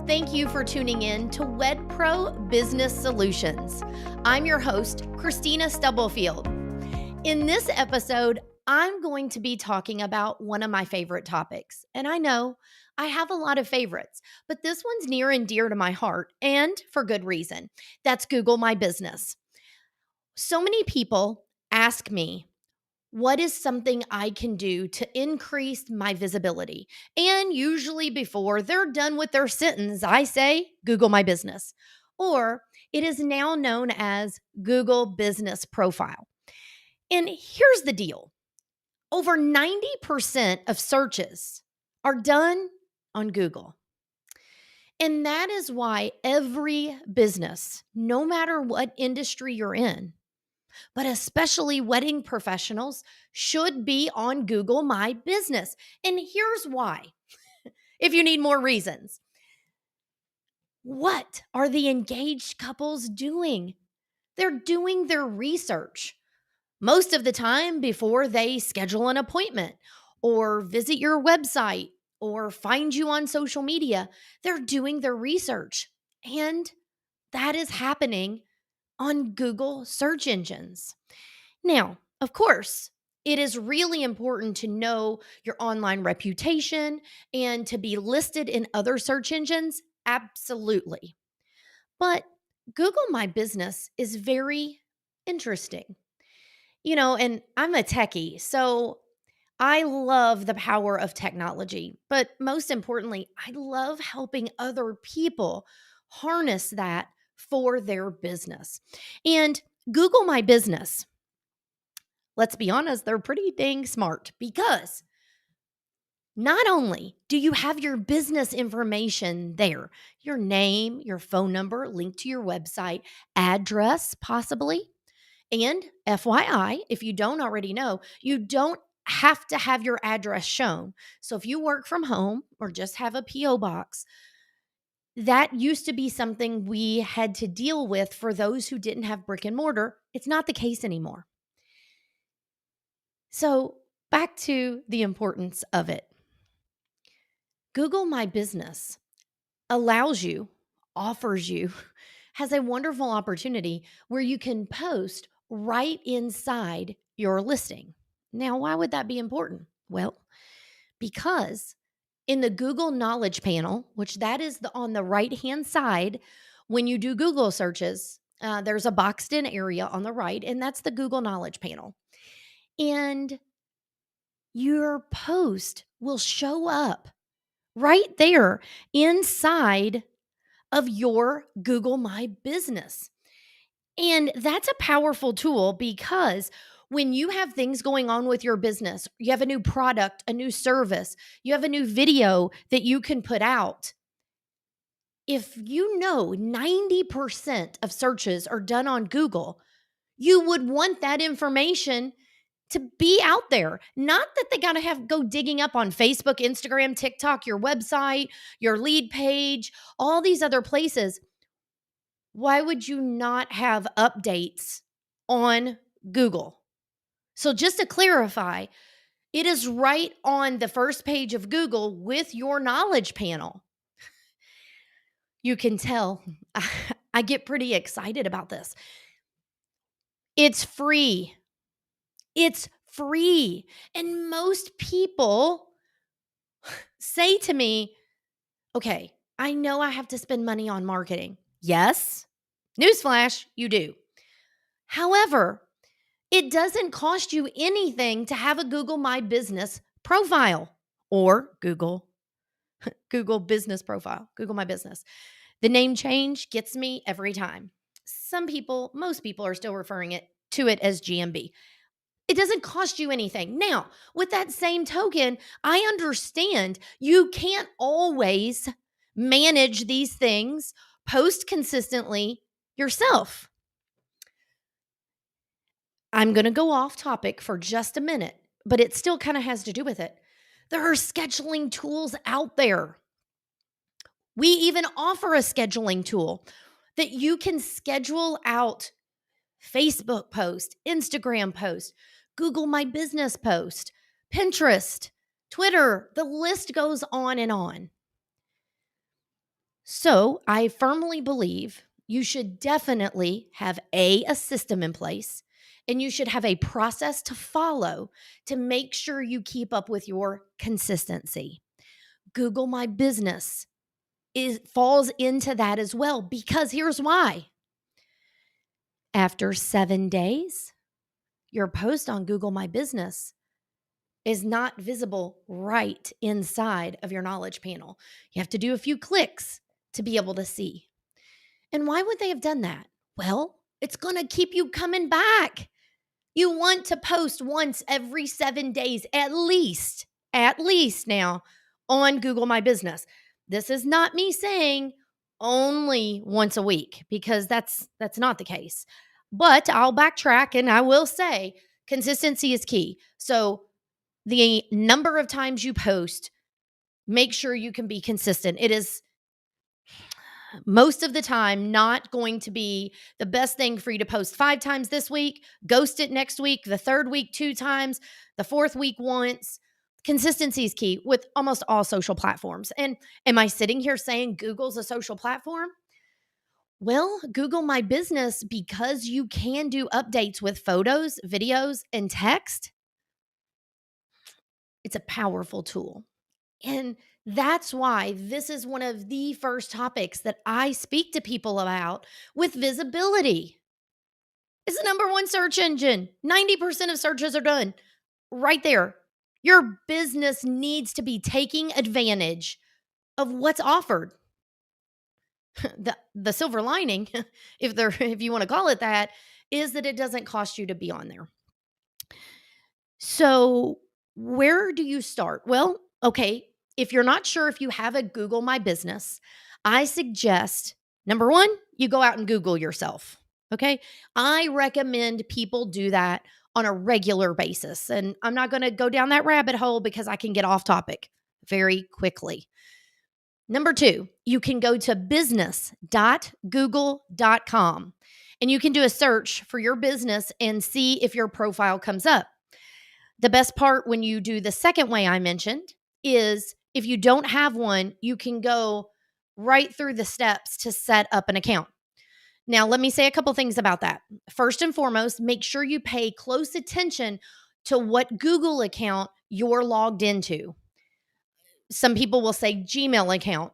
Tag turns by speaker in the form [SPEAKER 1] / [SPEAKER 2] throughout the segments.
[SPEAKER 1] Thank you for tuning in to WedPro Business Solutions. I'm your host, Kristina Stubblefield. In this episode, I'm going to be talking about one of my favorite topics. And I know I have a lot of favorites, but this one's near and dear to my heart, and for good reason. That's Google My Business. So many people ask me, what is something I can do to increase my visibility? And usually before they're done with their sentence, I say, Google My Business. Or it is now known as Google Business Profile. And here's the deal. Over 90% of searches are done on Google. And that is why every business, no matter what industry you're in, but especially wedding professionals, should be on Google My Business. And here's why, if you need more reasons. What are the engaged couples doing? They're doing their research most of the time before they schedule an appointment or visit your website or find you on social media. They're doing their research. And that is happening on Google search engines. Now, of course, it is really important to know your online reputation and to be listed in other search engines. Absolutely. But Google My Business is very interesting. And I'm a techie, so I love the power of technology. But most importantly, I love helping other people harness that for their business. And Google My Business, let's be honest, they're pretty dang smart because not only do you have your business information there, your name, your phone number, link to your website, address possibly, and FYI, if you don't already know, you don't have to have your address shown. So if you work from home or just have a P.O. box, that used to be something we had to deal with for those who didn't have brick and mortar. It's not the case anymore. So back to the importance of it. Google My Business allows you, offers you, has a wonderful opportunity where you can post right inside your listing. Now, why would that be important? Well, because in the Google Knowledge Panel, which that is on the right-hand side, when you do Google searches, there's a boxed in area on the right, and that's the Google Knowledge Panel. And your post will show up right there inside of your Google My Business. And that's a powerful tool because when you have things going on with your business, you have a new product, a new service, you have a new video that you can put out. If you know 90% of searches are done on Google, you would want that information to be out there. Not that they got to go digging up on Facebook, Instagram, TikTok, your website, your lead page, all these other places. Why would you not have updates on Google? So just to clarify, it is right on the first page of Google with your knowledge panel. You can tell I get pretty excited about this. It's free. It's free. And most people say to me, okay, I know I have to spend money on marketing. Yes, newsflash, you do. However, it doesn't cost you anything to have a Google My Business profile or Google Business Profile, Google My Business. The name change gets me every time. Most people are still referring to it as GMB. It doesn't cost you anything. Now, with that same token, I understand you can't always manage these things, post consistently yourself. I'm going to go off topic for just a minute, but it still kind of has to do with it. There are scheduling tools out there. We even offer a scheduling tool that you can schedule out Facebook post, Instagram post, Google My Business post, Pinterest, Twitter. The list goes on and on. So I firmly believe you should definitely have a system in place, and you should have a process to follow to make sure you keep up with your consistency. Google My Business is falls into that as well, because here's why. After 7 days, your post on Google My Business is not visible right inside of your knowledge panel. You have to do a few clicks to be able to see. And why would they have done that? Well, it's going to keep you coming back. You want to post once every 7 days at least now on Google My Business. This is not me saying only once a week, because that's not the case. But I'll backtrack and I will say consistency is key. So the number of times you post, make sure you can be consistent. It is most of the time not going to be the best thing for you to post 5 times this week, ghost it next week, the third week 2 times, the fourth week once. Consistency is key with almost all social platforms. And am I sitting here saying Google's a social platform? Well, Google My Business, because you can do updates with photos, videos, and text, it's a powerful tool. And that's why this is one of the first topics that I speak to people about with visibility. It's the number one search engine. 90% of searches are done right there. Your business needs to be taking advantage of what's offered. The silver lining, if you want to call it that, is that it doesn't cost you to be on there. So, where do you start? Well, okay, if you're not sure if you have a Google My Business, I suggest number one, you go out and Google yourself. Okay. I recommend people do that on a regular basis. And I'm not going to go down that rabbit hole because I can get off topic very quickly. Number two, you can go to business.google.com and you can do a search for your business and see if your profile comes up. The best part when you do the second way I mentioned is if you don't have one, you can go right through the steps to set up an account. Now, let me say a couple things about that. First and foremost, make sure you pay close attention to what Google account you're logged into. Some people will say Gmail account,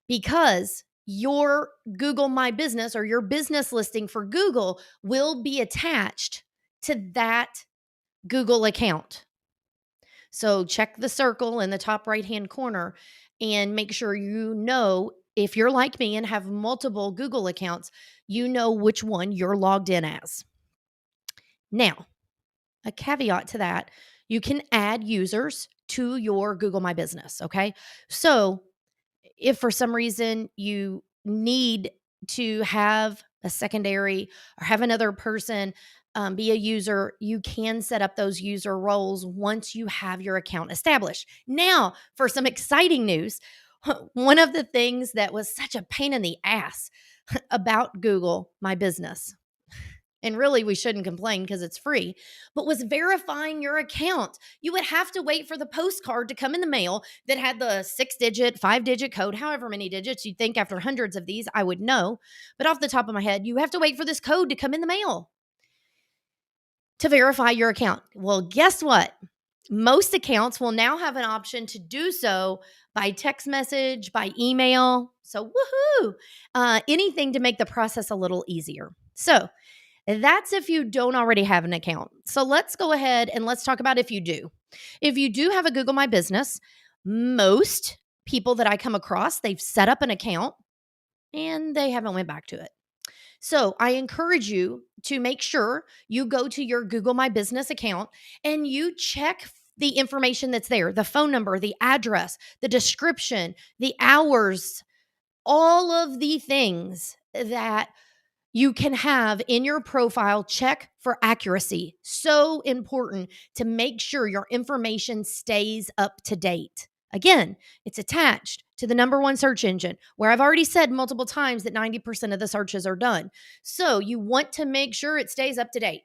[SPEAKER 1] because your Google My Business or your business listing for Google will be attached to that Google account. So check the circle in the top right-hand corner and make sure you know, if you're like me and have multiple Google accounts, you know which one you're logged in as. Now, a caveat to that, you can add users to your Google My Business, okay? So if for some reason you need to have a secondary or have another person be a user, you can set up those user roles once you have your account established. Now, for some exciting news, one of the things that was such a pain in the ass about Google My Business, and really we shouldn't complain because it's free, but was verifying your account. You would have to wait for the postcard to come in the mail that had the 6-digit, 5-digit code, however many digits. You'd think after hundreds of these, I would know. But off the top of my head, you have to wait for this code to come in the mail to verify your account. Well, guess what? Most accounts will now have an option to do so by text message, by email. So, woohoo! Anything to make the process a little easier. So, that's if you don't already have an account. So let's go ahead and let's talk about if you do. If you do have a Google My Business, most people that I come across, they've set up an account and they haven't went back to it. So I encourage you to make sure you go to your Google My Business account and you check the information that's there, the phone number, the address, the description, the hours, all of the things that you can have in your profile. Check for accuracy. So important to make sure your information stays up to date. Again, it's attached to the number one search engine, where I've already said multiple times that 90% of the searches are done. So you want to make sure it stays up to date.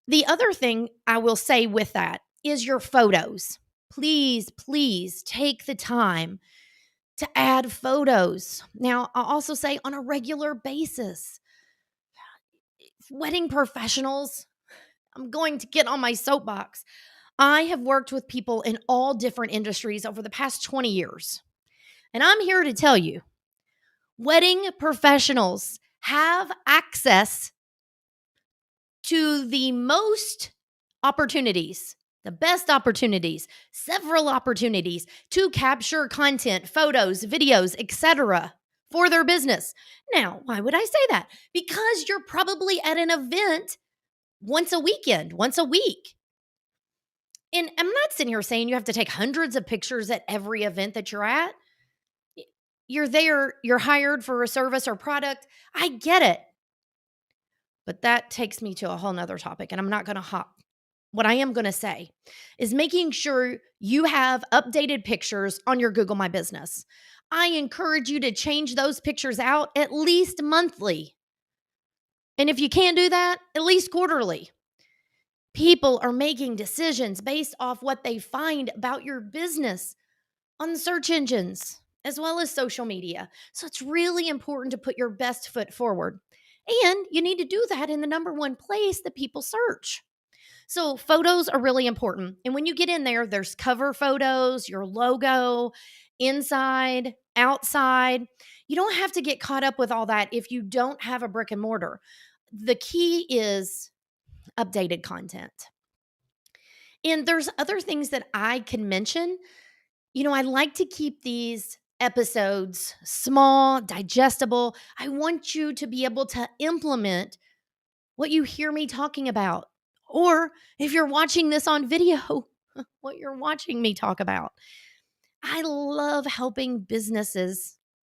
[SPEAKER 1] The other thing I will say with that is your photos. Please, please take the time to add photos. Now, I'll also say on a regular basis, wedding professionals, I'm going to get on my soapbox. I have worked with people in all different industries over the past 20 years. And I'm here to tell you, wedding professionals have access to the most opportunities, the best opportunities, several opportunities to capture content, photos, videos, etc. for their business. Now, why would I say that? Because you're probably at an event once a weekend, once a week. And I'm not sitting here saying you have to take hundreds of pictures at every event that you're at. You're there, you're hired for a service or product. I get it. But that takes me to a whole nother topic, and I'm not going to hop. What I am going to say is making sure you have updated pictures on your Google My Business. I encourage you to change those pictures out at least monthly. And if you can't do that, at least quarterly. People are making decisions based off what they find about your business on search engines as well as social media. So it's really important to put your best foot forward. And you need to do that in the number one place that people search. So photos are really important. And when you get in there, there's cover photos, your logo, inside, outside. You don't have to get caught up with all that if you don't have a brick and mortar. The key is updated content. And there's other things that I can mention. I like to keep these episodes small, digestible. I want you to be able to implement what you hear me talking about. Or if you're watching this on video, what you're watching me talk about. I love helping businesses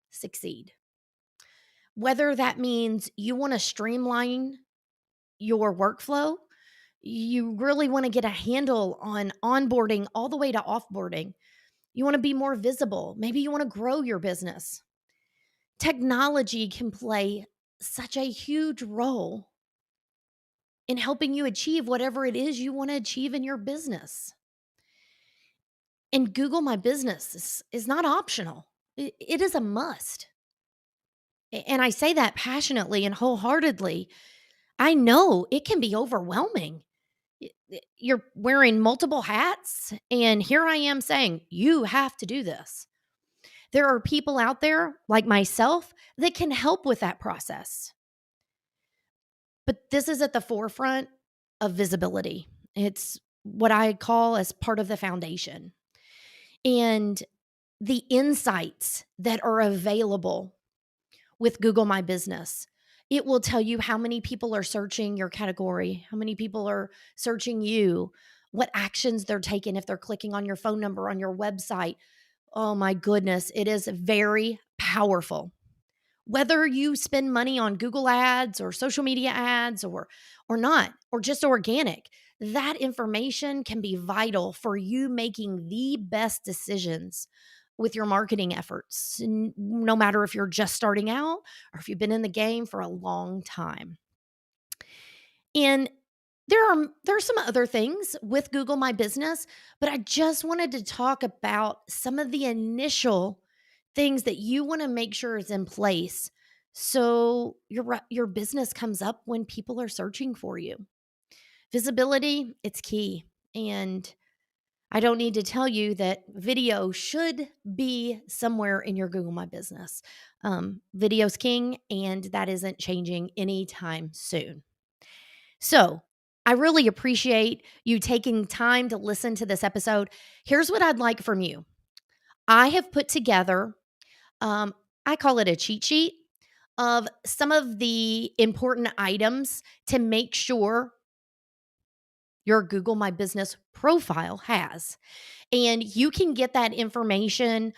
[SPEAKER 1] succeed. Whether that means you want to streamline your workflow, you really want to get a handle on onboarding all the way to offboarding. You want to be more visible. Maybe you want to grow your business. Technology can play such a huge role in helping you achieve whatever it is you want to achieve in your business. And Google My Business is not optional. It is a must. And I say that passionately and wholeheartedly. I know it can be overwhelming. You're wearing multiple hats, and here I am saying, you have to do this. There are people out there like myself that can help with that process. But this is at the forefront of visibility. It's what I call as part of the foundation. And the insights that are available with Google My Business, it will tell you how many people are searching your category, how many people are searching you, what actions they're taking if they're clicking on your phone number on your website. Oh my goodness, it is very powerful. Whether you spend money on Google ads or social media ads or not, or just organic, that information can be vital for you making the best decisions with your marketing efforts, no matter if you're just starting out or if you've been in the game for a long time. And there are some other things with Google My Business, but I just wanted to talk about some of the initial things that you want to make sure is in place so your business comes up when people are searching for you. Visibility, it's key. And I don't need to tell you that video should be somewhere in your Google My Business. Video's king, and that isn't changing anytime soon. So I really appreciate you taking time to listen to this episode. Here's what I'd like from you. I have put together, I call it a cheat sheet of some of the important items to make sure your Google My Business profile has. And you can get that information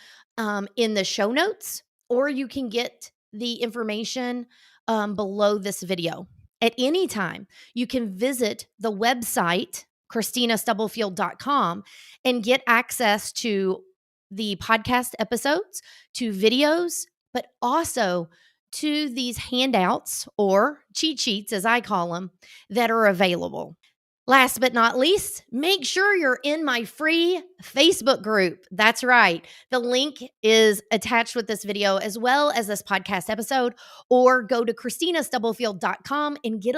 [SPEAKER 1] in the show notes, or you can get the information below this video. At any time, you can visit the website, KristinaStubblefield.com, and get access to the podcast episodes, to videos, but also to these handouts or cheat sheets, as I call them, that are available. Last but not least, make sure you're in my free Facebook group. That's right. The link is attached with this video as well as this podcast episode, or go to KristinaStubblefield.com and get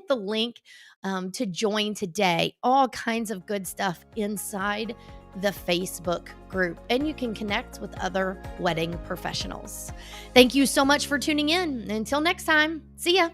[SPEAKER 1] the link to join today. All kinds of good stuff inside the Facebook group, and you can connect with other wedding professionals. Thank you so much for tuning in. Until next time, see ya.